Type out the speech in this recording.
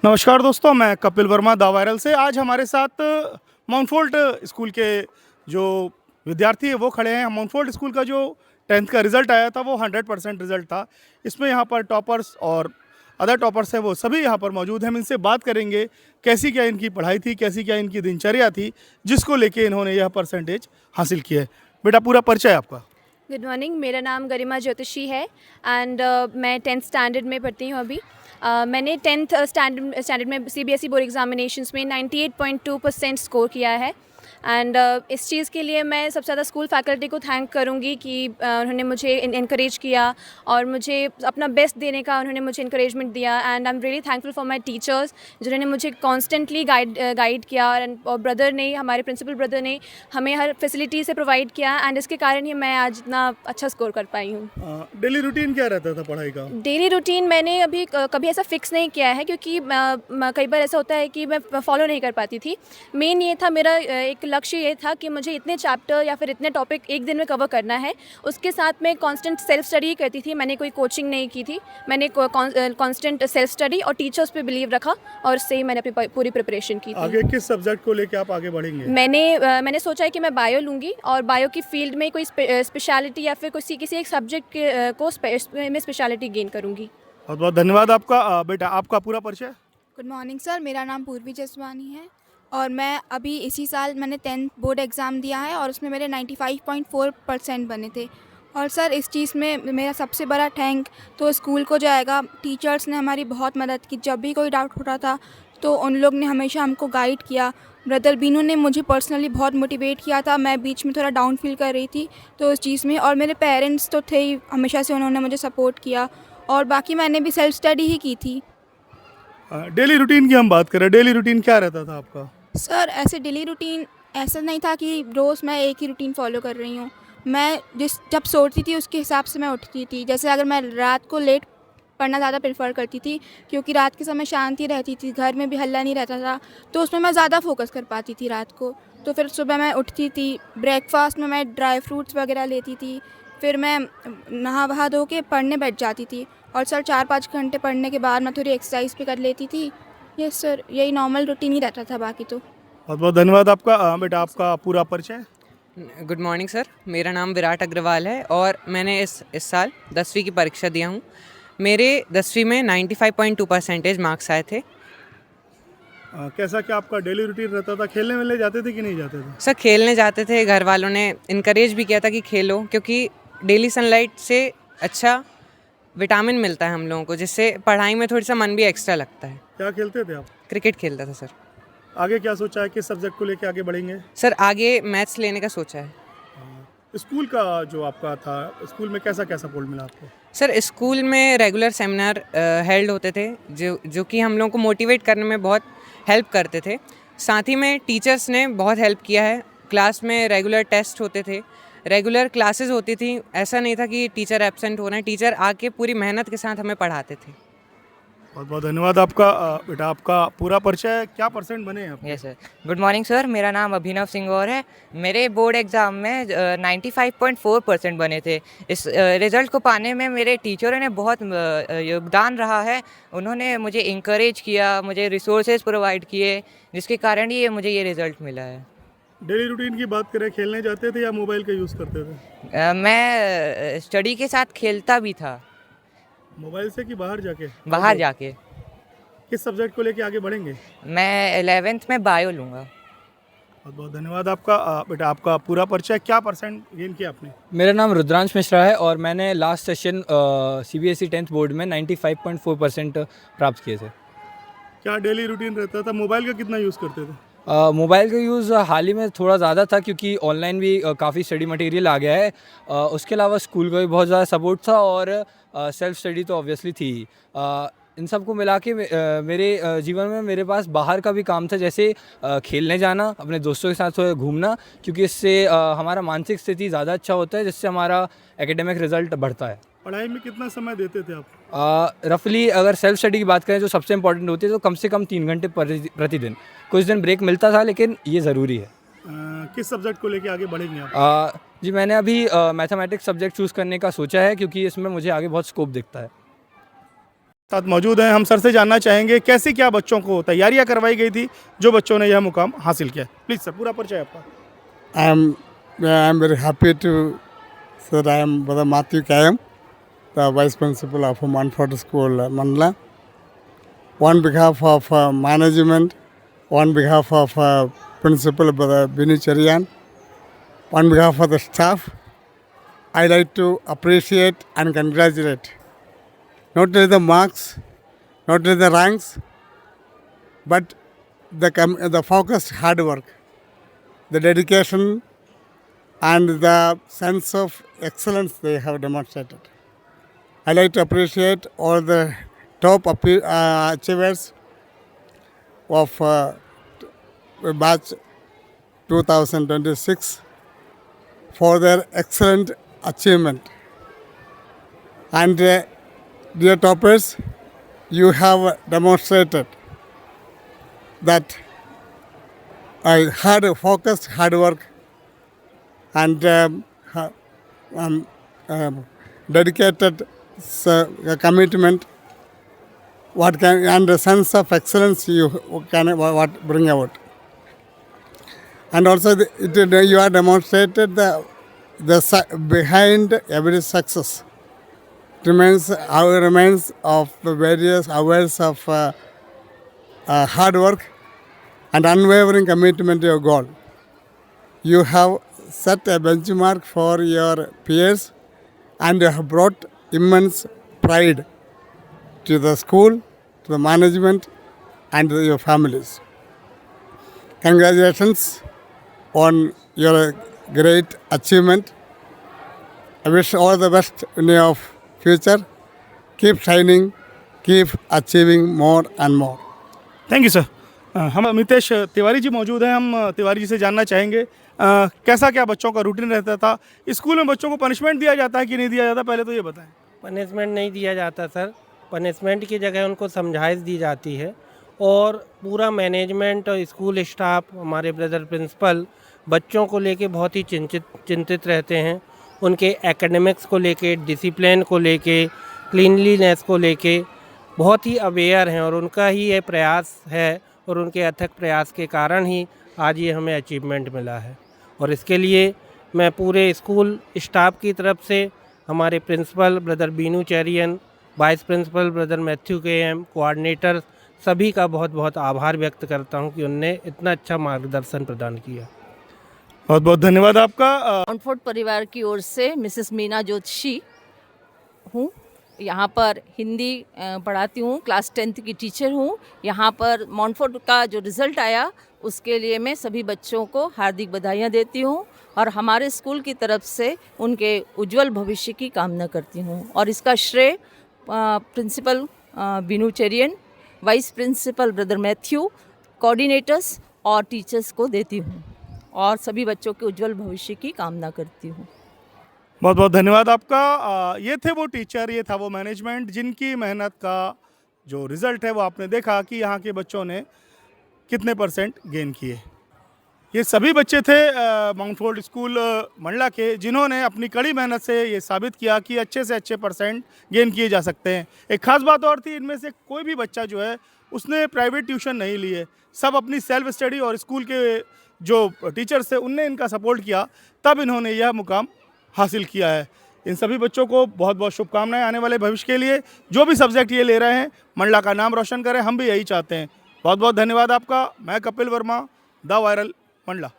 नमस्कार दोस्तों, मैं कपिल वर्मा द वायरल से। आज हमारे साथ माउंट फोर्ट स्कूल के जो विद्यार्थी हैं वो खड़े हैं। माउंट फोर्ट स्कूल का जो 10th का रिज़ल्ट आया था वो 100% रिज़ल्ट था। इसमें यहाँ पर टॉपर्स और अदर टॉपर्स हैं वो सभी यहाँ पर मौजूद हैं। हम इनसे बात करेंगे कैसी क्या इनकी पढ़ाई थी, कैसी क्या इनकी दिनचर्या थी जिसको लेके इन्होंने यह परसेंटेज हासिल किया है। बेटा, पूरा परिचय आपका। गुड मॉर्निंग, मेरा नाम गरिमा ज्योतिषी है एंड मैं 10th स्टैंडर्ड में पढ़ती हूँ अभी। मैंने 10th स्टैंडर्ड में सीबीएसई बोर्ड एग्जामिनेशंस में 98.2% स्कोर किया है एंड इस चीज़ के लिए मैं सबसे ज़्यादा स्कूल फैकल्टी को थैंक करूँगी कि उन्होंने मुझे इनकरेज किया और मुझे अपना बेस्ट देने का उन्होंने मुझे इनकरेजमेंट दिया। And I am really thankful for my teachers जिन्होंने मुझे कॉन्स्टेंटली गाइड किया। और ब्रदर ने, हमारे प्रिंसिपल ब्रदर ने हमें हर फैसिलिटी से प्रोवाइड किया एंड इसके कारण ही मैं आज इतना अच्छा स्कोर कर पाई हूँ। डेली रूटीन क्या रहता था पढ़ाई का? डेली रूटीन मैंने अभी कभी ऐसा फिक्स नहीं किया है क्योंकि कई बार ऐसा होता है कि मैं फॉलो नहीं कर पाती थी। मेन ये था, मेरा एक लक्ष्य ये था कि मुझे इतने चैप्टर या फिर इतने टॉपिक एक दिन में कवर करना है। उसके साथ मैं कांस्टेंट सेल्फ स्टडी करती थी। मैंने कोई कोचिंग नहीं की थी, मैंने कांस्टेंट सेल्फ स्टडी और टीचर्स पे बिलीव रखा और उससे ही मैंने अपनी पूरी प्रिपरेशन की थी। आगे किस सब्जेक्ट को लेके आप आगे बढ़ेंगे? मैंने सोचा है कि मैं बायो लूँगी और बायो की फील्ड में कोई स्पेशलिटी या फिर किसी एक सब्जेक्ट को में स्पेशलिटी गेन करूँगी। बहुत बहुत धन्यवाद आपका। बेटा, आपका पूरा परिचय। गुड मॉर्निंग सर, मेरा नाम पूर्वी जसवानी है और मैं अभी इसी साल मैंने 10th बोर्ड एग्ज़ाम दिया है और उसमें मेरे 95.4% बने थे। और सर इस चीज़ में मेरा सबसे बड़ा थैंक तो स्कूल को जाएगा। टीचर्स ने हमारी बहुत मदद की, जब भी कोई डाउट होता था तो उन लोग ने हमेशा हमको गाइड किया। ब्रदर बीनू ने मुझे पर्सनली बहुत मोटिवेट किया था, मैं बीच में थोड़ा डाउन फील कर रही थी तो उस चीज़ में। और मेरे पेरेंट्स तो थे ही, हमेशा से उन्होंने मुझे सपोर्ट किया और बाकी मैंने भी सेल्फ स्टडी ही की थी। डेली रूटीन की हम बात करें, डेली रूटीन क्या रहता था आपका? सर ऐसे डेली रूटीन ऐसा नहीं था कि रोज़ मैं एक ही रूटीन फॉलो कर रही हूँ। मैं जब सोती थी उसके हिसाब से मैं उठती थी। जैसे अगर मैं रात को लेट पढ़ना ज़्यादा प्रेफर करती थी क्योंकि रात के समय शांति रहती थी, घर में भी हल्ला नहीं रहता था, तो उसमें मैं ज़्यादा फोकस कर पाती थी रात को। तो फिर सुबह मैं उठती थी, ब्रेकफास्ट में मैं ड्राई फ्रूट्स वगैरह लेती थी, फिर मैं नहा वहा धो के पढ़ने बैठ जाती थी और सर 4-5 घंटे पढ़ने के बाद मैं थोड़ी एक्सरसाइज भी कर लेती थी। यस सर, यही नॉर्मल रूटीन ही रहता था बाकी तो। बहुत बहुत धन्यवाद आपका। बेटा, आपका पूरा परिचय। गुड मॉर्निंग सर, मेरा नाम विराट अग्रवाल है और मैंने इस साल 10वीं की परीक्षा दिया हूँ। मेरे 10वीं में 95.2% मार्क्स आए थे। कैसा क्या आपका डेली रूटीन रहता था? खेलने वेलने जाते थे कि नहीं जाते थे? सर खेलने जाते थे, घर वालों ने इनकरेज भी किया था कि खेलो, क्योंकि डेली सनलाइट से अच्छा विटामिन मिलता है हम लोगों को, जिससे पढ़ाई में थोड़ी सा मन भी एक्स्ट्रा लगता है। क्या खेलते थे आप? क्रिकेट खेलता था सर। आगे क्या सोचा है, किस सब्जेक्ट को लेके आगे बढ़ेंगे? सर आगे मैथ्स लेने का सोचा है। स्कूल का जो आपका था, स्कूल में कैसा क्या सपोर्ट मिला आपको? सर स्कूल में रेगुलर सेमिनार हेल्ड होते थे जो कि हम लोगों को मोटिवेट करने में बहुत हेल्प करते थे। साथ ही में टीचर्स ने बहुत हेल्प किया है। क्लास में रेगुलर टेस्ट होते थे, रेगुलर क्लासेस होती थी। ऐसा नहीं था कि टीचर एब्सेंट हो रहे हैं, टीचर आके पूरी मेहनत के साथ हमें पढ़ाते थे। बहुत बहुत धन्यवाद आपका। बेटा, आपका पूरा परिचय, क्या परसेंट बने हैं आप? Yes sir, good morning sir, मेरा नाम अभिनव सिंह और है। मेरे बोर्ड एग्ज़ाम में 95.4% बने थे। इस रिज़ल्ट को पाने में मेरे टीचरों ने बहुत योगदान रहा है। उन्होंने मुझे इंकरेज किया, मुझे रिसोर्सेज प्रोवाइड किए, जिसके कारण ही मुझे ये रिज़ल्ट मिला है। डेली रूटीन की बात करें, खेलने जाते थे या मोबाइल का यूज़ करते थे? मैं स्टडी के साथ खेलता भी था। मोबाइल से कि बाहर जाके? बाहर जाके। किस सब्जेक्ट को लेके आगे बढ़ेंगे? मैं 11th में बायो लूँगा। बहुत बहुत धन्यवाद आपका। बेटा, आपका पूरा परिचय, क्या परसेंट गेन किया आपने? मेरा नाम रुद्रांश मिश्रा है और मैंने last session CBSE 10th board में 95.4% प्राप्त किए थे। क्या डेली रूटीन रहता था? मोबाइल का कितना यूज़ करते थे? मोबाइल का यूज़ हाल ही में थोड़ा ज़्यादा था क्योंकि ऑनलाइन भी काफ़ी स्टडी मटेरियल आ गया है। उसके अलावा स्कूल का भी बहुत ज़्यादा सपोर्ट था और सेल्फ स्टडी तो ऑब्वियसली थी ही। इन सब को मिला के मेरे जीवन में मेरे पास बाहर का भी काम था, जैसे खेलने जाना, अपने दोस्तों के साथ घूमना, क्योंकि इससे हमारा मानसिक स्थिति ज़्यादा अच्छा होता है, जिससे हमारा एकेडमिक रिजल्ट बढ़ता है। पढ़ाई में कितना समय देते थे आप? रफली अगर सेल्फ स्टडी की बात करें जो सबसे इम्पोर्टेंट होती है तो कम से कम 3 घंटे प्रतिदिन। कुछ दिन ब्रेक मिलता था लेकिन ये ज़रूरी है। किस सब्जेक्ट को लेके आगे बढ़ेंगे आप? जी, मैंने अभी मैथमेटिक्स सब्जेक्ट चूज़ करने का सोचा है क्योंकि इसमें मुझे आगे बहुत स्कोप दिखता है। साथ मौजूद हैं, हम सर से जानना चाहेंगे कैसी क्या बच्चों को तैयारियां करवाई गई थी जो बच्चों ने यह मुकाम हासिल किया। प्लीज़ सर, पूरा परिचय आपका। I am very happy to say that I am Brother Matthew Kayam, the Vice Principal of Montfort School, Mandla. On behalf of management, on behalf of Principal Brother Binu Cherian, on behalf of the staff, I like to appreciate and congratulate not only the marks, not only the ranks, but the focused hard work, the dedication and the sense of excellence they have demonstrated. I like to appreciate all the top achievers of batch 2026 for their excellent achievement. And dear toppers, you have demonstrated that focused hard work and dedicated commitment and a sense of excellence you can bring out. And also you have demonstrated behind every success remains of the various hours of hard work and unwavering commitment to your goal. You have set a benchmark for your peers and you have brought immense pride to the school, to the management and to your families. Congratulations on your great achievement. I wish all the best in your future. Keep shining, keep achieving more and more. Thank you sir. हम अमितेश तिवारी जी मौजूद हैं, हम तिवारी जी से जानना चाहेंगे कैसा क्या बच्चों का रूटीन रहता था। स्कूल में बच्चों को पनिशमेंट दिया जाता है कि नहीं दिया जाता, पहले तो ये बताएं। पनिशमेंट नहीं दिया जाता सर, पनिशमेंट की जगह उनको समझाइश दी जाती है और पूरा मैनेजमेंट और स्कूल स्टाफ, हमारे ब्रदर प्रिंसिपल बच्चों को लेके बहुत ही चिंतित रहते हैं। उनके एकेडमिक्स को लेके, डिसिप्लिन को लेके, क्लीनलीनेस को लेके बहुत ही अवेयर हैं और उनका ही ये प्रयास है और उनके अथक प्रयास के कारण ही आज ये हमें अचीवमेंट मिला है। और इसके लिए मैं पूरे स्कूल स्टाफ की तरफ से हमारे principal brother Binu Cherian, vice principal brother Matthew K M, coordinator सभी का बहुत बहुत आभार व्यक्त करता हूं कि उनने इतना अच्छा मार्गदर्शन प्रदान किया। बहुत बहुत धन्यवाद आपका। मॉन्टफोर्ट परिवार की ओर से मिसेस मीना जोशी हूँ। यहाँ पर हिंदी पढ़ाती हूँ, क्लास 10th की टीचर हूँ। यहाँ पर मॉन्टफोर्ट का जो रिज़ल्ट आया उसके लिए मैं सभी बच्चों को हार्दिक बधाइयाँ देती हूँ और हमारे स्कूल की तरफ से उनके उज्जवल भविष्य की कामना करती हूँ। और इसका श्रेय principal Binu Cherian, vice principal brother Matthew, coordinators और टीचर्स को देती हूँ और सभी बच्चों के उज्जवल भविष्य की कामना करती हूँ। बहुत बहुत धन्यवाद आपका। ये थे वो टीचर, ये था वो मैनेजमेंट जिनकी मेहनत का जो रिज़ल्ट है वो आपने देखा कि यहाँ के बच्चों ने कितने परसेंट गेन किए। ये सभी बच्चे थे माउंटफोर्ट स्कूल मंडला के, जिन्होंने अपनी कड़ी मेहनत से ये साबित किया कि अच्छे से अच्छे परसेंट गेन किए जा सकते हैं। एक ख़ास बात और थी, इनमें से कोई भी बच्चा जो है उसने प्राइवेट ट्यूशन नहीं लिए, सब अपनी सेल्फ स्टडी और स्कूल के जो टीचर्स थे उनने इनका सपोर्ट किया, तब इन्होंने यह मुकाम हासिल किया है। इन सभी बच्चों को बहुत बहुत शुभकामनाएं आने वाले भविष्य के लिए। जो भी सब्जेक्ट ये ले रहे हैं मंडला का नाम रोशन करें, हम भी यही चाहते हैं। बहुत बहुत धन्यवाद आपका। मैं कपिल वर्मा, द वायरल मंडला।